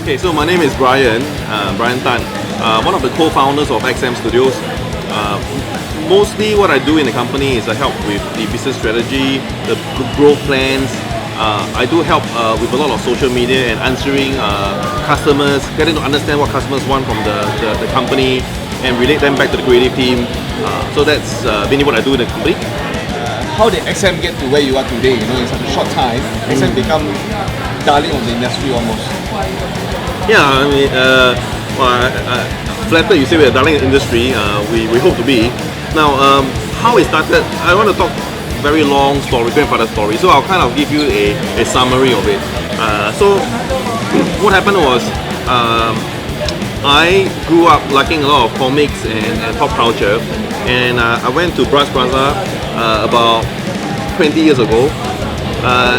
Okay, so my name is Brian Tan, one of the co-founders of XM Studios. Mostly what I do in the company is I help with the business strategy, the growth plans. I do help with a lot of social media and answering customers, getting to understand what customers want from the company and relate them back to the creative team. So that's mainly what I do in the company. How did XM get to where you are today? You know, in such a short time, XM become darling of the industry almost. Yeah, I mean, flattered you say we're a darling industry. We hope to be. Now, how it started, I want to talk very long story, grandfather story. So I'll kind of give you a summary of it. So what happened was, I grew up liking a lot of comics and pop culture, and I went to Bras Plaza about 20 years ago,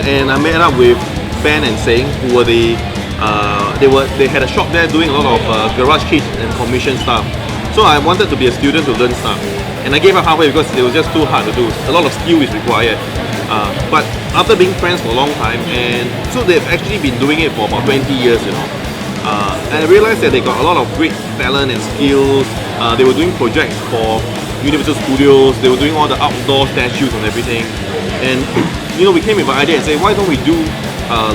and I met up with Ben and Seng, who were they had a shop there doing a lot of garage kit and commission stuff. So I wanted to be a student to learn stuff, and I gave up halfway because it was just too hard to do. A lot of skill is required. But after being friends for a long time, and so they've actually been doing it for about 20 years, you know. And I realized that they got a lot of great talent and skills. They were doing projects for Universal Studios. They were doing all the outdoor statues and everything. And you know, we came with an idea and said, why don't we do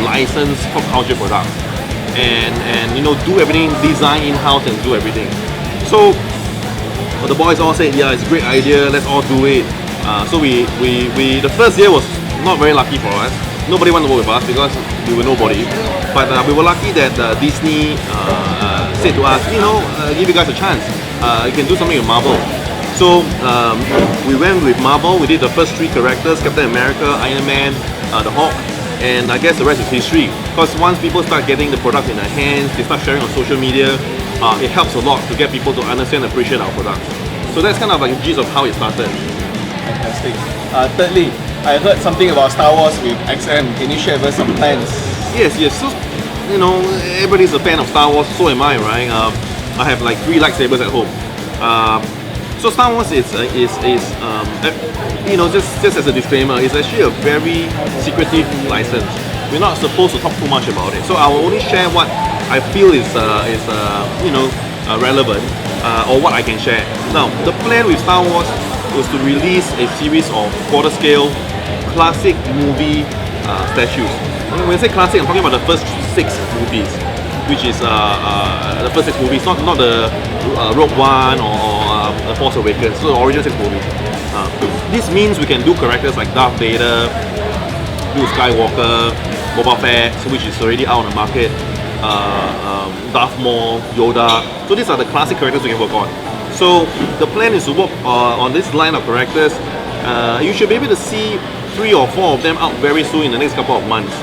licensed pop culture products and you know, do everything, design in-house and do everything. So the boys all said, yeah, it's a great idea. Let's all do it. So we the first year was not very lucky for us. Nobody wanted to work with us because we were nobody. But we were lucky that Disney said to us, you know, give you guys a chance. You can do something with Marvel. So we went with Marvel. We did the first 3 characters: Captain America, Iron Man, the Hulk, and I guess the rest is history. Because once people start getting the product in their hands, they start sharing on social media, it helps a lot to get people to understand and appreciate our products. So that's kind of like a gist of how it started. Fantastic. Thirdly, I heard something about Star Wars with XM. Can you share with us some plans? Yes. So, you know, everybody's a fan of Star Wars, so am I, right? I have like 3 lightsabers at home. So Star Wars is you know, just as a disclaimer, it's actually a very secretive license. We're not supposed to talk too much about it. So I will only share what I feel is you know, relevant, or what I can share. Now, the plan with Star Wars was to release a series of quarter-scale classic movie statues. When I say classic, I'm talking about the first 6 movies, which is the first 6 movies, not the Rogue One or The Force Awakens, so the original 6 movies. This means we can do characters like Darth Vader, Luke Skywalker, Boba Fett, which is already out on the market, Darth Maul, Yoda. So these are the classic characters we can work on. So the plan is to work on this line of characters. You should be able to see 3 or 4 of them out very soon in the next couple of months.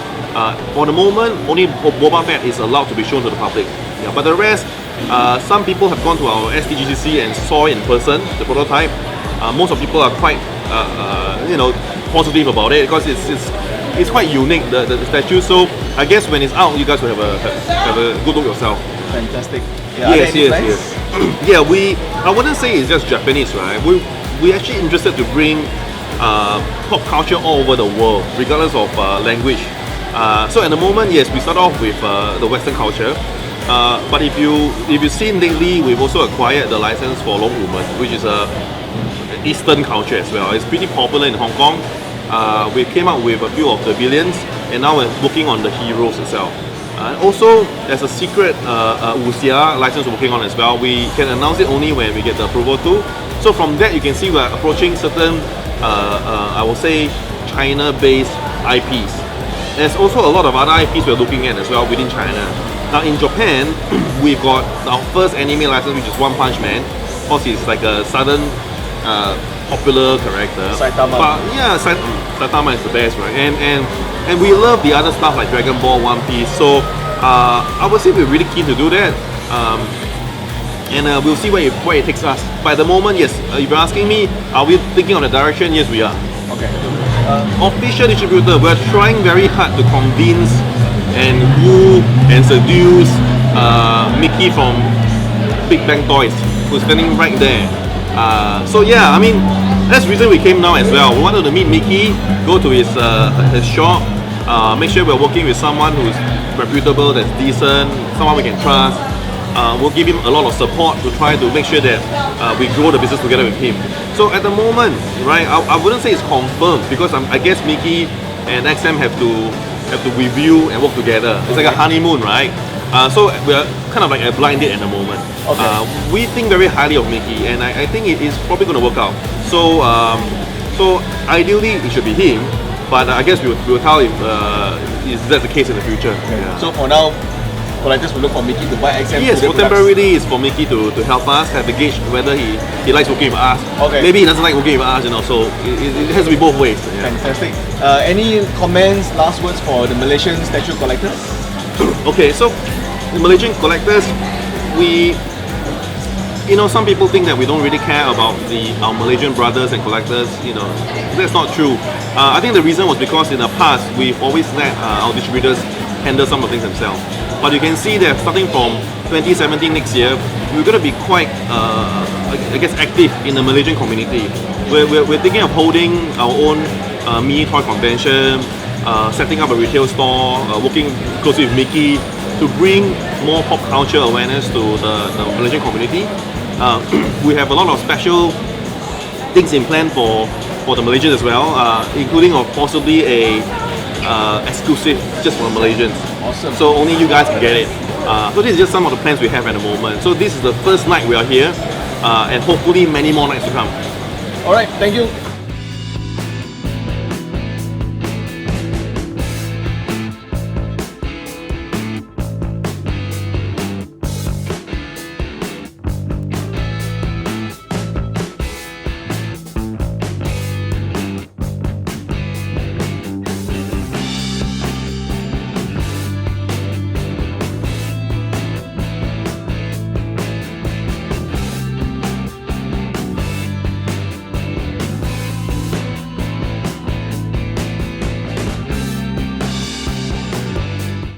For the moment, only Boba Fett is allowed to be shown to the public. Yeah, but the rest, some people have gone to our SDGCC and saw it in person, the prototype. Most of people are quite, you know, positive about it because it's quite unique, the statue. So I guess when it's out, you guys will have a good look yourself. Fantastic. Yeah, yes. Yeah, I wouldn't say it's just Japanese, right? We're actually interested to bring pop culture all over the world, regardless of language. So at the moment, yes, we start off with the Western culture. But if you've seen lately, we've also acquired the license for Long Woman, which is a Eastern culture as well. It's pretty popular in Hong Kong. We came up with a few of the villains, and now we're working on the heroes itself. Also, there's a secret Wuxia license we're working on as well. We can announce it only when we get the approval too. So from that, you can see we're approaching certain, I will say, China-based IPs. There's also a lot of other IPs we're looking at as well within China. Now in Japan, we've got our first anime license, which is One Punch Man. Of course, it's like a sudden popular character. Saitama. But yeah, Saitama is the best, right? And we love the other stuff like Dragon Ball, One Piece. So I would say we're really keen to do that. And we'll see where it takes us. But at the moment, yes, if you're asking me, are we thinking of the direction? Yes, we are. Okay. Official distributor, we're trying very hard to convince and woo and seduce Mickey from Big Bang Toys, who's standing right there. So yeah, I mean, that's the reason we came now as well. We wanted to meet Mickey, go to his shop, make sure we're working with someone who's reputable, that's decent, someone we can trust. We'll give him a lot of support to try to make sure that we grow the business together with him. So at the moment, right, I wouldn't say it's confirmed because I guess Mickey and XM have to review and work together. It's like a honeymoon, right? So we're kind of like a blind date at the moment. Okay. We think very highly of Mickey, and I think it is probably going to work out. So so ideally it should be him, but I guess we'll tell if that's the case in the future. Yeah. So for now, collectors will look for Mickey to buy XM. Yes, studio for products. temporarily it's for Mickey to help us, have a gauge whether he likes working with us. Okay. Maybe he doesn't like working with us, you know, so it has to be both ways. Yeah. Fantastic. Any comments, last words for the Malaysian statue collectors? Okay, so the Malaysian collectors, some people think that we don't really care about our Malaysian brothers and collectors. That's not true. I think the reason was because in the past we've always let our distributors handle some of the things themselves. But you can see that starting from 2017 next year, we're going to be quite, active in the Malaysian community. We're thinking of holding our own mini toy convention, setting up a retail store, working closely with Mickey to bring more pop culture awareness to the Malaysian community. We have a lot of special things in plan for the Malaysians as well, including possibly a exclusive just for Malaysians. Awesome. So only you guys can get it. So this is just some of the plans we have at the moment. So this is the first night we are here, and hopefully many more nights to come. Alright, thank you.